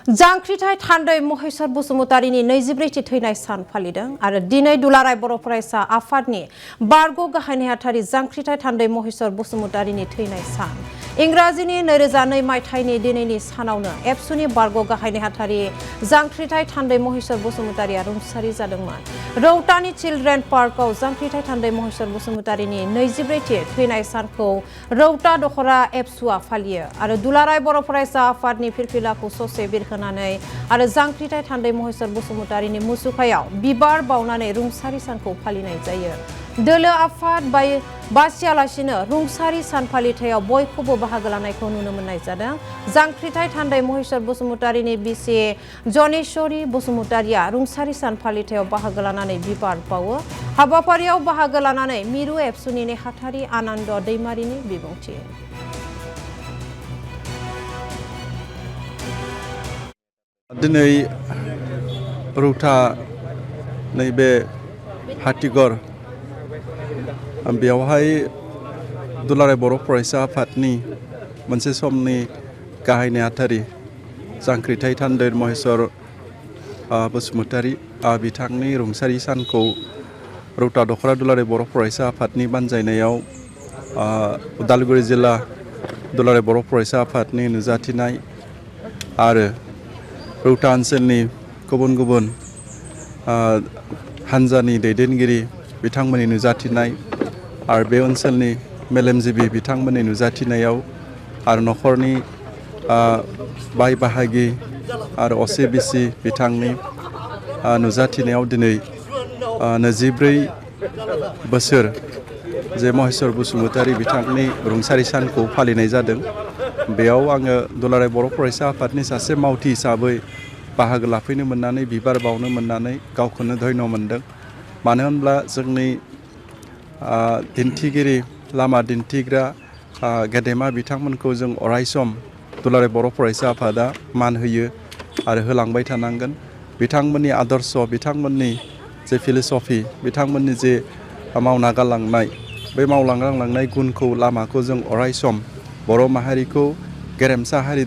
जांख्रिथाय थान्दै महेश्वर बसुमतारीनि 24थि थैनाय सान फालिदों आरो दिनै दुलाराय बर' फरायसा आफादनि बारग' गाहाय नेहाथारि जांख्रिथाय थान्दै महेश्वर बसुमतारीनि थैनाय सान इंराजिनि 2002 मायथाइनि दिनैनि सानावनो एबसुनि बारग' गाहाय नेहाथारि जांख्रिथाय थान्दै महेश्वर बसुमतारीया रुंसारि जादोंमोन। रौतानि चिल्ड्रेन पार्कआव जांख्रिथाय थान्दै महेश्वर बसुमतारीनि 24थि थैनाय सानखौ रौता दखरा एबसुआ फालियो आरो दुलाराय बर' फरायसा आफादनि फिरफिलाखौ ससे बिरहोनानै आरो जांख्रिथाय थान्दै महेश्वर बसुमतारीनि मुसुखायाव बिबार बावनानै रुंसारि सानखौ फालिनाय जायो। दोलो आफाद बासियालासिनो रुंसारि सान फालिथायाव बयखौबो बाहागो लानायखौ नुनो मोननाय जादों। जांख्रिथाय थान्दै महेश्वर बसुमतारीनि बिसि जनेश्वरी बसुमतारीया रुंसारि सान फालिथायाव बाहागो लानानै बिबार बावो। हाबाफारियाव बाहागो लानानै मिरु एबसुनि नेहाथारि आनन्द दैमारिनि बिबुंथि। दिनै रौता नैबे हातिगर बेयावहाय दुलाराय बर' फरायसा आफादनि मोनसे समनि गाहाय नेहाथारि जांख्रिथाय थान्दै महेश्वर बसुमतारी बिथांनि रुंसारि सानखौ रौता दखरा दुलाराय बर' फरायसा आफादनि बानजायनायाव उदालगुरि जिल्ला दुलाराय बर' फरायसा आफादनि नुजाथिनाय आरो रौता ओनसोलनि गुबुन गुबुन हानजानि दैदेनगिरि बिथांमोननि नुजाथिनाय आरो बे ओनसोलनि मेलेमजिबि बिथांमोननि नुजाथिनायाव आरो न'खरनि बाय बाहागि आरो असे बिसि बिथांनि नुजाथिनायाव दिनै 24 बोसोर जे महेश्वर बसुमतारी बिथांनि रुंसारि सानखौ फालिनाय जादों। बेयाव आङो दुलाराय बर' फरायसा आफादनि सासे मावथि हिसाबै बाहागो लाफैनो मोननानै बिबार बावनो मोननानै गावखौनो धन्य मोनदों। मानो होनब्ला जोंनि दिन्थिगिरि लामा दिन्थिग्रा गेदेमा बिथांमोनखौ जों अरायसम दुलाराय बर' फरायसा आफादा मान होयो आरो होलांबाय थानांगोन। बिथांमोननि आदर्श बिथांमोननि जे फिल'सफि बिथांमोननि जे मावना गालांनाय बे मावलांनाय गुनखौ लामाखौ जों अरायसम बर' माहारिखौ गेरेमसा हारि